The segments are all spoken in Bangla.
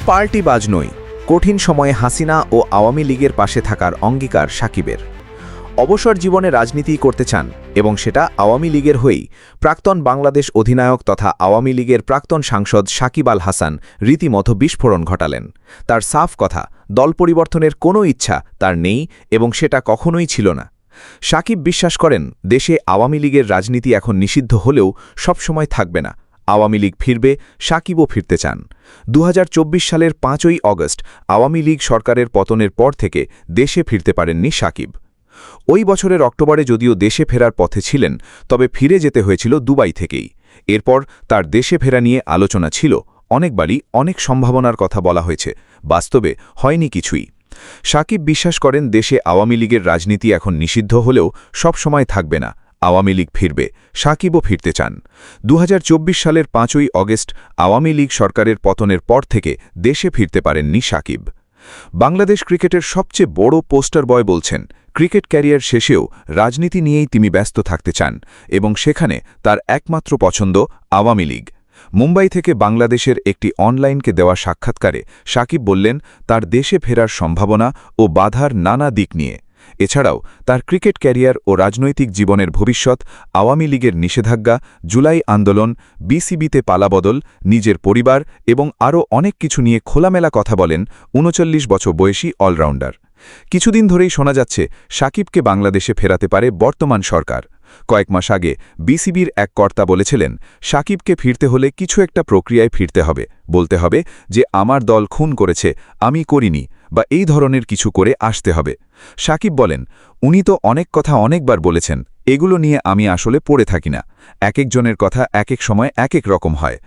পার্টিবাজ নই, কঠিন সময়ে হাসিনা ও আওয়ামী লীগের পাশে থাকার অঙ্গীকার সাকিবের। অবসর জীবনে রাজনীতি করতে চান এবং সেটা আওয়ামী লীগের হয়েই প্রাক্তন বাংলাদেশ অধিনায়ক তথা আওয়ামী লীগের প্রাক্তন সাংসদ সাকিব আল হাসান রীতিমতো বিস্ফোরণ ঘটালেন। তার সাফ কথা, দল পরিবর্তনের কোনো ইচ্ছা তার নেই এবং সেটা কখনোই ছিল না। সাকিব বিশ্বাস করেন, দেশে আওয়ামী লীগের রাজনীতি এখন নিষিদ্ধ হলেও সবসময় থাকবে না। আওয়ামী লীগ ফিরবে, সাকিবও ফিরতে চান। ২০২৪ সালের ৫ই অগস্ট আওয়ামী লীগ সরকারের পতনের পর থেকে দেশে ফিরতে পারেননি সাকিব। ওই বছরের অক্টোবরে যদিও দেশে ফেরার পথে ছিলেন, তবে ফিরে যেতে হয়েছিল দুবাই থেকেই। এরপর তার দেশে ফেরা নিয়ে আলোচনা ছিল, অনেকবারই অনেক সম্ভাবনার কথা বলা হয়েছে, বাস্তবে হয়নি কিছুই। সাকিব বিশ্বাস করেন, দেশে আওয়ামী লীগের রাজনীতি এখন নিষিদ্ধ হলেও সব সময় থাকবে না, আওয়ামী লীগ ফিরবে, সাকিবও ফিরতে চান। ২০২৪ সালের ৫ই অগস্ট আওয়ামী লীগ সরকারের পতনের পর থেকে দেশে ফিরতে পারেননি সাকিব। বাংলাদেশ ক্রিকেটের সবচেয়ে বড় পোস্টার বয় বলছেন, ক্রিকেট ক্যারিয়ার শেষেও রাজনীতি নিয়েই তিনি ব্যস্ত থাকতে চান এবং সেখানে তার একমাত্র পছন্দ আওয়ামী লীগ। মুম্বাই থেকে বাংলাদেশের একটি অনলাইনকে দেওয়া সাক্ষাৎকারে সাকিব বললেন, তার দেশে ফেরার সম্ভাবনা ও বাধার নানা দিক নিয়ে। এছাড়াও তার ক্রিকেট ক্যারিয়ার ও রাজনৈতিক জীবনের ভবিষ্যৎ, আওয়ামী লীগের নিষেধাজ্ঞা, জুলাই আন্দোলন, বিসিবিতে পালাবদল, নিজের পরিবার এবং আরও অনেক কিছু নিয়ে খোলামেলা কথা বলেন ৩৯ বছর বয়সী অলরাউন্ডার। কিছুদিন ধরেই শোনা যাচ্ছে, সাকিবকে বাংলাদেশে ফেরাতে পারে বর্তমান সরকার। কয়েক মাস আগে বিসিবির এক কর্তা বলেছিলেন, সাকিবকে ফিরতে হলে কিছু একটা প্রক্রিয়ায় ফিরতে হবে, বলতে হবে যে আমার দল খুন করেছে, আমি করিনি, বা এই ধরনের কিছু করে আসতে হবে। সাকিব বলেন, উনি তো অনেক কথা অনেকবার বলেছেন, এগুলো নিয়ে আমি আসলে পড়ে থাকি না। এক একজনের কথা এক এক সময় এক এক রকম হয়।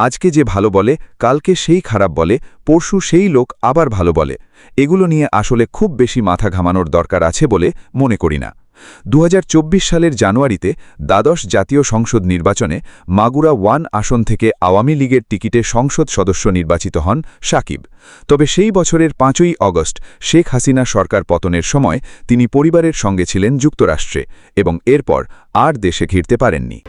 আজকে যে ভালো বলে, কালকে সেই খারাপ বলে, পরশু সেই লোক আবার ভালো বলে। এগুলো নিয়ে আসলে খুব বেশি মাথা ঘামানোর দরকার আছে বলে মনে করি না। ২০২৪ সালের জানুয়ারিতে দ্বাদশ জাতীয় সংসদ নির্বাচনে মাগুরা 1 আসন থেকে আওয়ামী লীগের টিকিটে সংসদ সদস্য নির্বাচিত হন সাকিব। তবে সেই বছরের ৫ই অগস্ট শেখ হাসিনা সরকার পতনের সময় তিনি পরিবারের সঙ্গে ছিলেন যুক্তরাষ্ট্রে এবং এরপর আর দেশে ফিরতে পারেননি।